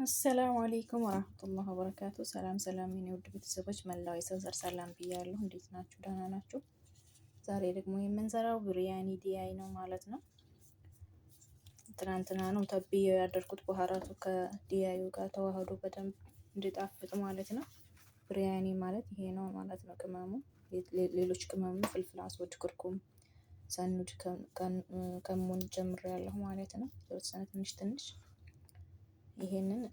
አሰላሙ አሌይኩም ወራህመቱላሂ ወበረካቱ። ሰላም ሰላም የኔ ውድ ቤተሰቦች መላው የሰው ዘር ሰላም ብያለሁ። እንዴት ናችሁ? ደህና ናችሁ? ዛሬ ደግሞ የምንሰራው ብሪያኒ ዲያይ ነው ማለት ነው። ትናንትና ነው ተብዬው ያደርኩት ባህራቱ ከዲያዩ ጋር ተዋህዶ በደንብ እንዲጣፍጥ ማለት ነው። ብሪያኒ ማለት ይሄ ነው ማለት ነው። ቅመሙ ሌሎች ቅመሙ ፍልፍል አስወድ፣ ክርኩም፣ ሰኑድ ከሙን ጨምሬያለሁ ማለት ነው። የተወሰነ ትንሽ ትንሽ ይሄንን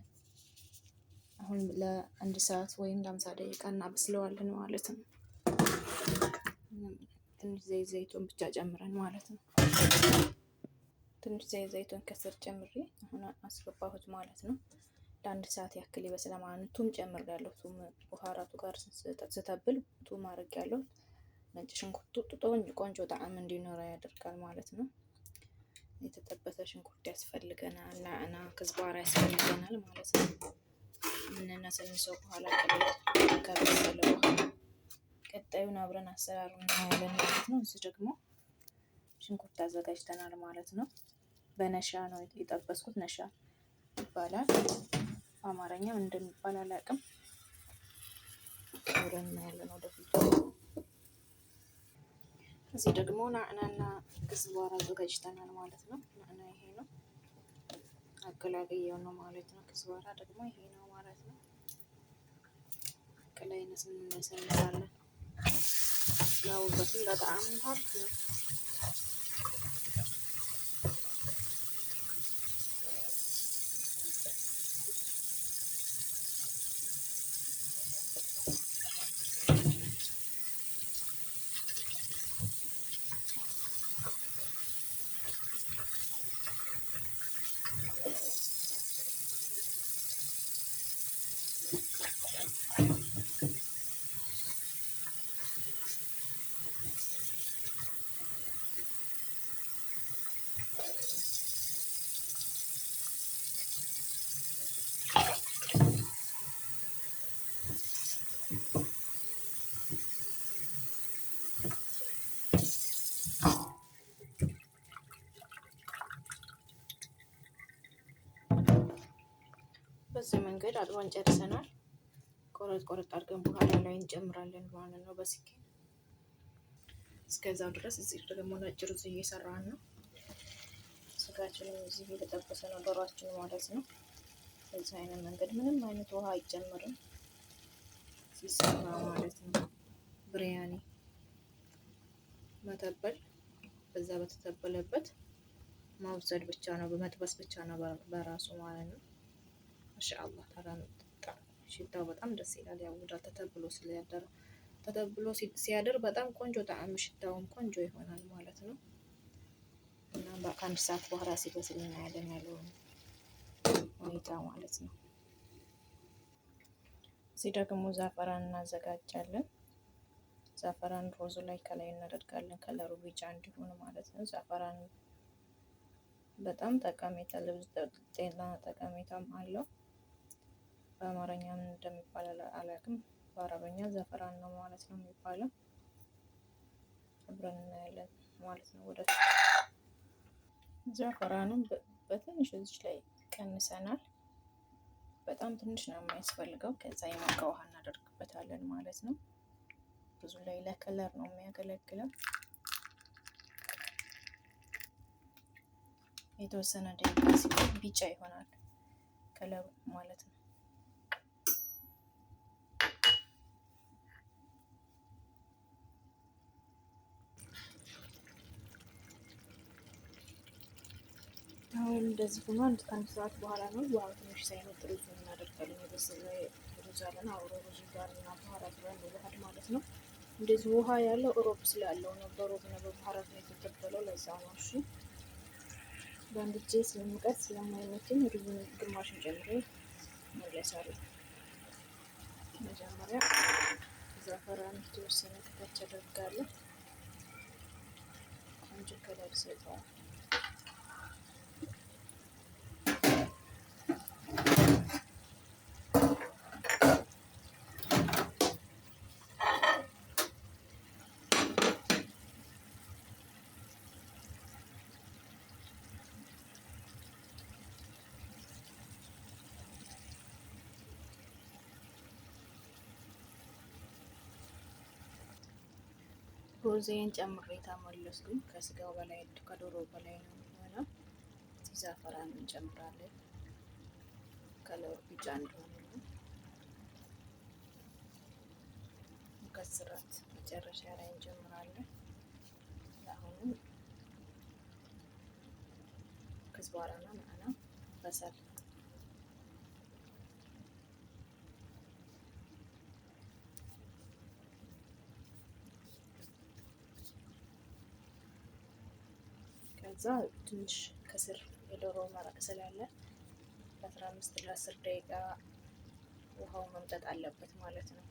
አሁን ለአንድ ሰዓት ወይም ለ50 ደቂቃ እናበስለዋለን ማለት ነው። ትንሽ ዘይቱን ብቻ ጨምረን ማለት ነው። ትንሽ ዘይቱን ከስር ጨምሬ አሁን አስገባሁት ማለት ነው። ለአንድ ሰዓት ያክል ይበስላል ማለት ነው። ቱም ጨምሬያለሁ። ቱም ቡሃራቱ ጋር ስተብል ቱም አድርጌያለሁ። ነጭ ሽንኩርቱ ቆንጆ ጣዕም እንዲኖረው ያደርጋል ማለት ነው። የተጠበሰ ሽንኩርት ያስፈልገናል፣ ናዕና ክዝባራ ያስፈልገናል ማለት ነው። የምንነሰንሰው በኋላ ከበሰለ በኋላ ቀጣዩን አብረን አሰራሩ እናያለን ማለት ነው። እዚህ ደግሞ ሽንኩርት አዘጋጅተናል ማለት ነው። በነሻ ነው የጠበስኩት። ነሻ ይባላል። በአማርኛ እንደሚባል አላውቅም። አብረን እናያለን ወደፊት። እዚህ ደግሞ ናዕናና ክዝባራ አዘጋጅተናል ማለት ነው። ናዕና ይሄ ነው፣ አገላግየው ነው ማለት ነው። ክዝባራ ደግሞ ይሄ ነው ማለት ነው። ከላይ እንሰንሳለን። ለውበቱም ለጣዕሙ ሀብት ነው። በዚህ መንገድ አጥበን ጨርሰናል። ቆረጥ ቆረጥ አድርገን በኋላ ላይ እንጨምራለን ማለት ነው በስኪን። እስከዛው ድረስ እዚህ ደግሞ ነጭ ሩዝ እየሰራን ነው። ስጋችንም እዚህ የተጠበሰ ነው፣ ዶሯችን ማለት ነው። በዚህ አይነት መንገድ ምንም አይነት ውሃ አይጨምርም ሲሰራ ማለት ነው። ብሪያኒ መተበል በዛ በተተበለበት ማብሰል ብቻ ነው፣ በመጥበስ ብቻ ነው በራሱ ማለት ነው። ማሻአላህ ሽታው በጣም ደስ ይላል። ያውዳል ተተብሎ ስለያደረ ተተብሎ ሲያድር በጣም ቆንጆ ጣዕም፣ ሽታውም ቆንጆ ይሆናል ማለት ነው። እና ከአንድ ሰዓት በኋላ ሲበስል እናያለን ያለውን ሁኔታ ማለት ነው። እዚህ ደግሞ ዛፈራን እናዘጋጃለን። ዛፈራን ሮዙ ላይ ከላይ እናደርጋለን፣ ከለሩ ቢጫ እንዲሆን ማለት ነው። ዛፈራን በጣም ጠቀሜታ ለብዙ ጤና ጠቀሜታም አለው። በአማርኛ ምን እንደሚባል አላውቅም። በአረበኛ ዘፈራን ነው ማለት ነው የሚባለው። አብረን እናያለን ማለት ነው። ወደ ዘፈራንም በትንሽ እዚች ላይ ቀንሰናል። በጣም ትንሽ ነው የሚያስፈልገው። ከዛ የሞቀ ውሃ እናደርግበታለን ማለት ነው። ብዙ ላይ ለከለር ነው የሚያገለግለው። የተወሰነ ደቂቃ ሲቆይ ቢጫ ይሆናል ከለሩ ማለት ነው። አሁን እንደዚህ ሆኖ ከአንድ ሰዓት በኋላ ነው። ውሃ ትንሽ ሳይመጥ ሩዝ እናደርጋለን። የበሰለ ሩዝ አለን አብሮ ሩዝ ጋር እና ባህራት ጋር በባህድ ማለት ነው። እንደዚህ ውሃ ያለው ሮብ ስላለው ነው። በሮብ ነው በባህራት ነው የተተበለው። ለዛ ነው። እሺ በአንድ እጄ ስለምቀጥ ስለማይመቸኝ ሩዙን ግማሽን ጨምሬ መለሳለሁ። መጀመሪያ ዛፈራን የተወሰነ ከታች አደርጋለሁ። ቆንጆ ከለር ይሰጠዋል። ሩዝዬን ጨምሬ ተመለስኩኝ። ከስጋው በላይ ከዶሮ በላይ ነው የሚሆነው። ዛፈራን እንጨምራለን ከለሩ ቢጫ እንዲሆን ነው። ሙከስራት መጨረሻ ላይ እንጨምራለን። አሁንም ከዝባራና ማዕና በሰል ከዛ ትንሽ ከስር የዶሮ መረቅ ስላለ ለ15 ለ10 ደቂቃ ውሃው መምጠጥ አለበት ማለት ነው።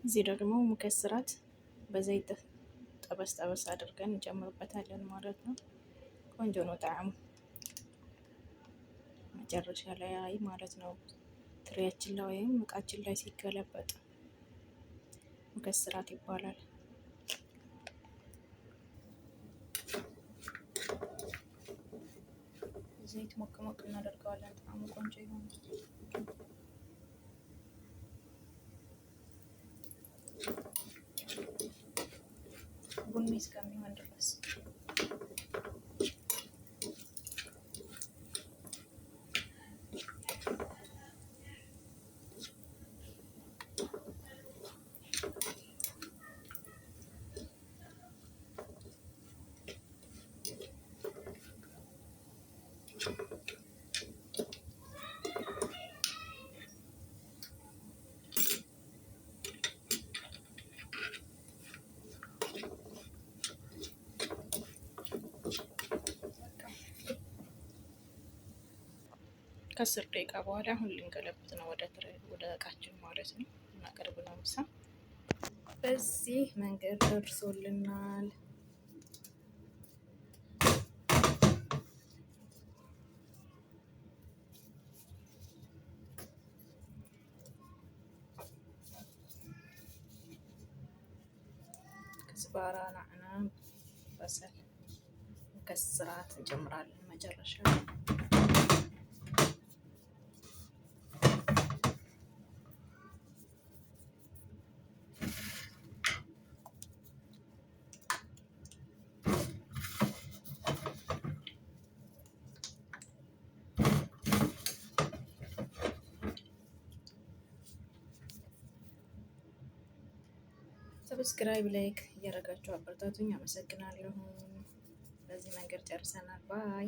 እዚህ ደግሞ ሙከስራት በዘይት ጠበስ ጠበስ አድርገን እንጨምርበታለን ማለት ነው። ቆንጆ ነው ጣዕሙ። መጨረሻ ላይ ማለት ነው ትሪያችን ላይ ወይም እቃችን ላይ ሲገለበጥ ሙከስራት ይባላል። ዘይት ሞቅ ሞቅ እናደርገዋለን። ጣዕሙ ቆንጆ ይሆናል። ቡኒ እስከሚሆን ድረስ ከ10 ደቂቃ በኋላ አሁን ልንገለብጥ ነው ወደ እቃችን ማለት ነው። እናቀርብ ነው ምሳ። በዚህ መንገድ ደርሶልናል። ከዝባራ፣ ናዕና፣ በሰል፣ ሙከስራት እንጨምራለን መጨረሻ። ሰብስክራይብ ላይክ እያደረጋችሁ አበረታቱኝ። አመሰግናለሁ። በዚህ መንገድ ጨርሰናል። ባይ